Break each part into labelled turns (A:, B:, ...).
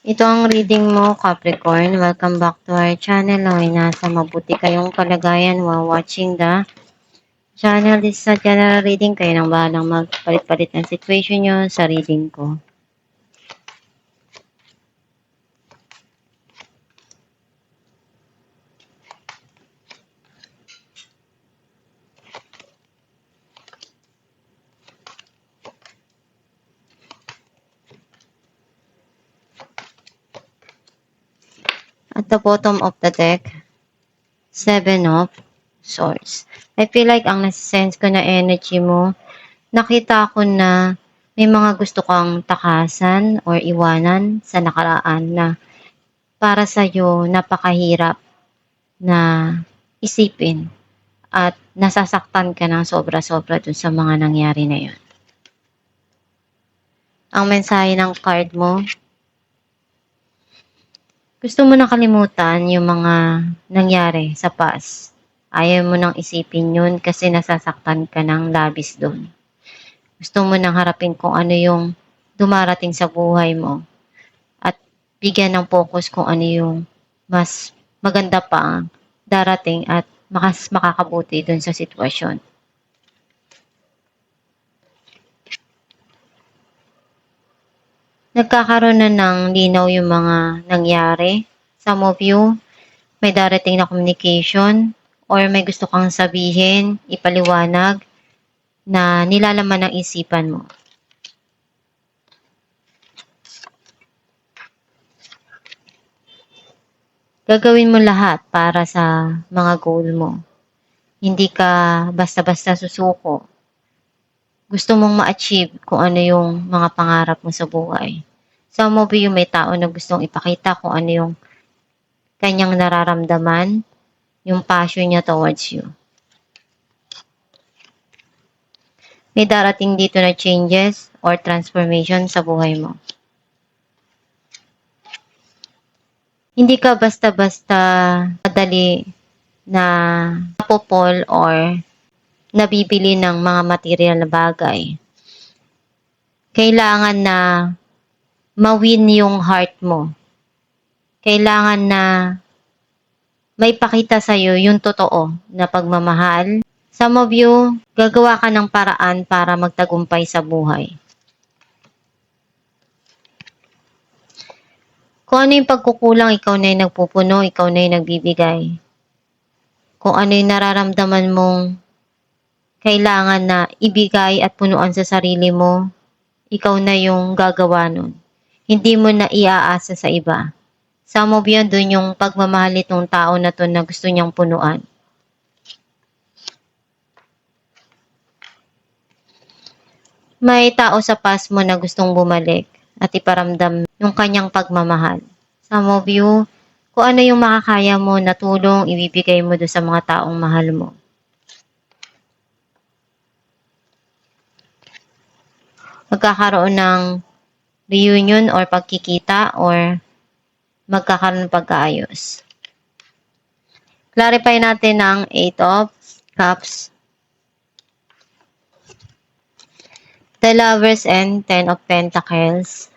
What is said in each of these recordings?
A: Ito ang reading mo, Capricorn. Welcome back to our channel. Naway nasa mabuti kayong kalagayan while watching the channel. This is a general reading. Kayo nang bahalang magpalit-palit ng situation nyo sa reading ko. At the bottom of the deck, 7 of Swords. I feel like ang nasa-sense ko na energy mo, nakita ko na may mga gusto kang takasan or iwanan sa nakaraan na para sa'yo napakahirap na isipin at nasasaktan ka ng sobra-sobra dun sa mga nangyari na yun. Ang mensahe ng card mo, gusto mo na kalimutan yung mga nangyari sa past. Ayaw mo nang isipin yun kasi nasasaktan ka ng labis doon. Gusto mo nang harapin kung ano yung dumarating sa buhay mo at bigyan ng focus kung ano yung mas maganda pa ang darating at mas makakabuti doon sa sitwasyon. Nagkakaroon na ng linaw yung mga nangyari. Some of you, may darating na communication or may gusto kang sabihin, ipaliwanag na nilalaman ng isipan mo. Gagawin mo lahat para sa mga goal mo. Hindi ka basta-basta susuko. Gusto mong ma-achieve kung ano yung mga pangarap mo sa buhay. Some of you, may tao na gustong ipakita kung ano yung kanyang nararamdaman, yung passion niya towards you. May darating dito na changes or transformation sa buhay mo. Hindi ka basta-basta madali na napopol or nabibili ng mga material na bagay. Kailangan na ma-win yung heart mo. Kailangan na may pakita sa'yo yung totoo na pagmamahal. Some of you, gagawa ka ng paraan para magtagumpay sa buhay. Kung ano yung pagkukulang, ikaw na yung nagpupuno, ikaw na yung nagbibigay. Kung ano yung nararamdaman mong kailangan na ibigay at punuan sa sarili mo, ikaw na yung gagawa nun. Hindi mo na iaasa sa iba. Some of you, dun yung pagmamahal nitong tao na to na gusto niyang punuan. May tao sa past mo na gustong bumalik at iparamdam yung kanyang pagmamahal. Some of you, kung ano yung makakaya mo na tulong, ibibigay mo doon sa mga taong mahal mo. Magkakaroon ng reunion or pagkikita or magkakaroon ng pagkaayos. Clarify natin ang 8 of Cups, the Lovers, and 10 of Pentacles.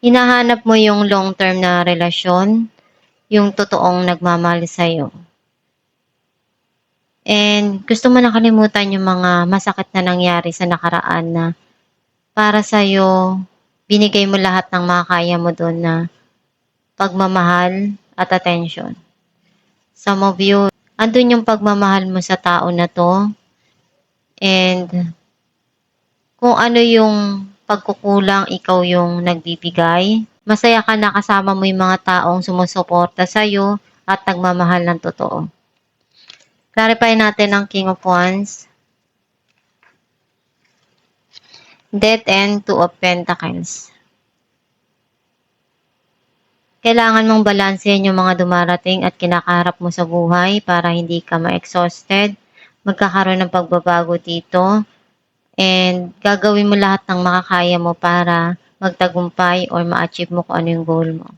A: Hinahanap mo yung long-term na relasyon, yung totoong nagmamahal sa'yo. And gusto mo na kalimutan yung mga masakit na nangyari sa nakaraan na para sa'yo, binigay mo lahat ng makakaya mo doon na pagmamahal at attention. Some of you, andun yung pagmamahal mo sa tao na to. And kung ano yung pagkukulang, ikaw yung nagbibigay. Masaya ka na kasama mo yung mga taong sumusuporta sa'yo at nagmamahal ng totoo. Clarify natin ang King of Wands, Death, and 2 of Pentacles. Kailangan mong balansehin yung mga dumarating at kinakaharap mo sa buhay para hindi ka ma-exhausted. Magkakaroon ng pagbabago dito. And gagawin mo lahat ng makakaya mo para magtagumpay or ma-achieve mo kung ano yung goal mo.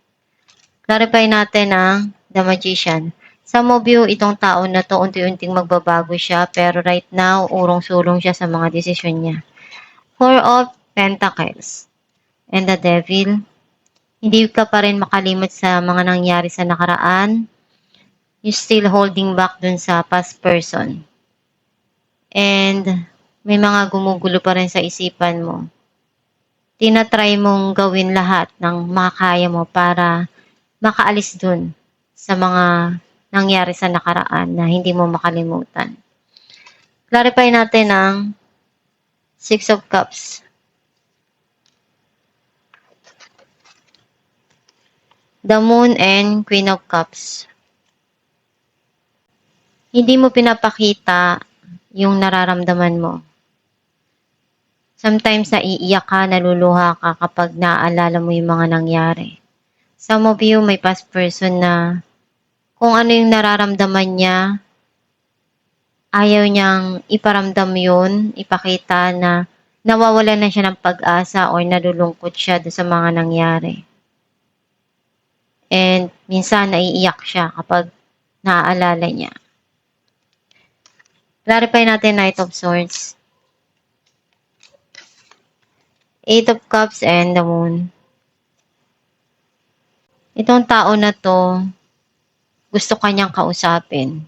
A: Clarify natin ang The Magician. Some of you, itong tao na to, unti-unting magbabago siya, pero right now, urong-sulong siya sa mga desisyon niya. 4 of Pentacles, and the Devil. Hindi ka pa rin makalimot sa mga nangyari sa nakaraan. You still holding back dun sa past person. And may mga gumugulo pa rin sa isipan mo. Tinatry mong gawin lahat ng makakaya mo para makaalis dun sa mga nangyari sa nakaraan na hindi mo makalimutan. Clarify natin ang Six of Cups. The Moon and Queen of Cups. Hindi mo pinapakita yung nararamdaman mo. Sometimes naiiyak ka, naluluha ka kapag naaalala mo yung mga nangyari. Some of you may past person na kung ano yung nararamdaman niya, ayaw niyang iparamdam yun, ipakita na nawawalan na siya ng pag-asa or nalulungkot siya doon sa mga nangyari. And minsan naiiyak siya kapag naaalala niya. Clarify natin Knight of Swords, Eight of Cups, and the Moon. Itong tao na to, gusto kanyang kausapin.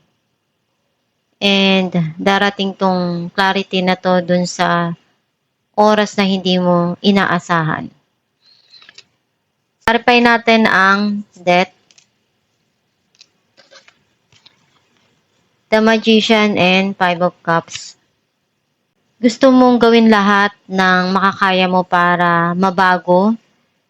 A: And darating tong clarity na to dun sa oras na hindi mo inaasahan. Clarify natin ang Death, the Magician, and Five of Cups. Gusto mong gawin lahat ng makakaya mo para mabago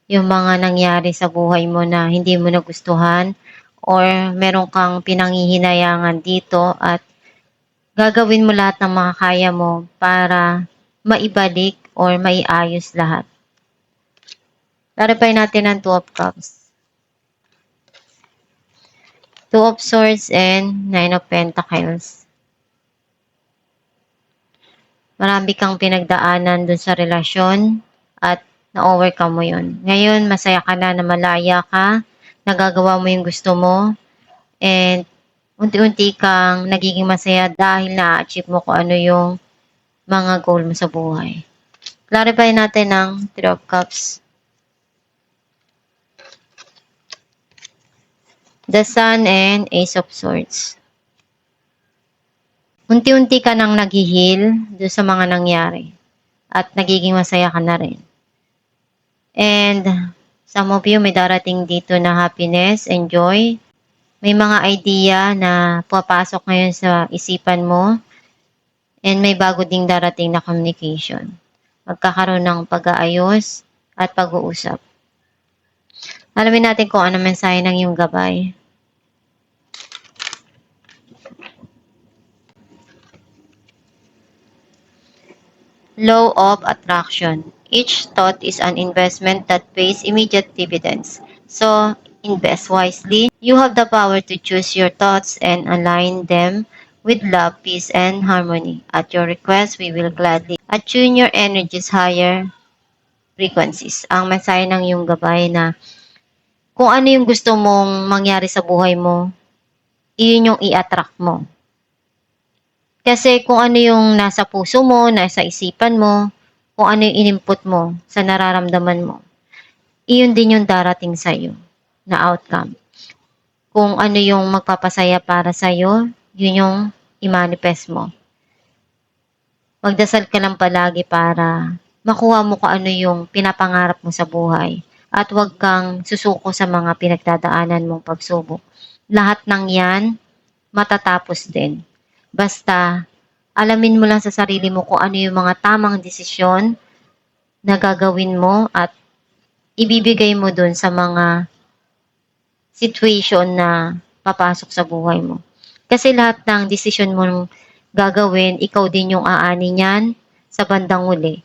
A: yung mga nangyari sa buhay mo na hindi mo nagustuhan or meron kang pinanghihinayangan dito at gagawin mo lahat ng makakaya mo para maibalik or maiayos lahat. Clarify natin ang Two of Cups, Two of Swords, and Nine of Pentacles. Marami kang pinagdaanan dun sa relasyon at na-overcome mo yun. Ngayon, masaya ka na malaya ka, nagagawa mo yung gusto mo, and unti-unti kang nagiging masaya dahil na-achieve mo kung ano yung mga goal mo sa buhay. Clarify natin ang Three of Cups, the Sun, and Ace of Swords. Unti-unti ka nang naghihil doon sa mga nangyari at nagiging masaya ka na rin. And some of you may darating dito na happiness and joy. May mga idea na papasok ngayon sa isipan mo and may bago ding darating na communication. Magkakaroon ng pag-aayos at pag-uusap. Alamin natin kung ano mensahe ng iyong gabay. Law of Attraction. Each thought is an investment that pays immediate dividends. So, invest wisely. You have the power to choose your thoughts and align them with love, peace, and harmony. At your request, we will gladly attune your energies higher frequencies. Ang mensahe ng iyong gabay na kung ano yung gusto mong mangyari sa buhay mo, iyon yung i-attract mo. Kasi kung ano yung nasa puso mo, nasa isipan mo, kung ano yung inimput mo sa nararamdaman mo, iyon din yung darating sa'yo na outcome. Kung ano yung magpapasaya para sa'yo, yun yung i-manifest mo. Magdasal ka lang palagi para makuha mo kung ano yung pinapangarap mo sa buhay at huwag kang susuko sa mga pinagdadaanan mong pagsubok. Lahat ng yan, matatapos din. Basta, alamin mo lang sa sarili mo kung ano yung mga tamang desisyon na gagawin mo at ibibigay mo dun sa mga situation na papasok sa buhay mo. Kasi lahat ng desisyon mo gagawin, ikaw din yung aani niyan sa bandang huli.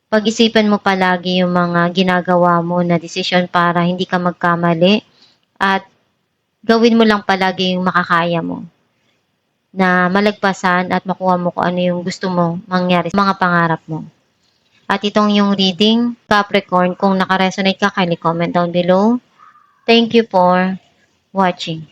A: Pag-isipan mo palagi yung mga ginagawa mo na desisyon para hindi ka magkamali at gawin mo lang palagi yung makakaya mo na malagpasan at makuha mo kung ano yung gusto mo mangyari sa mga pangarap mo. At itong yung reading, Capricorn, kung nakaresonate ka, kindly comment down below. Thank you for watching.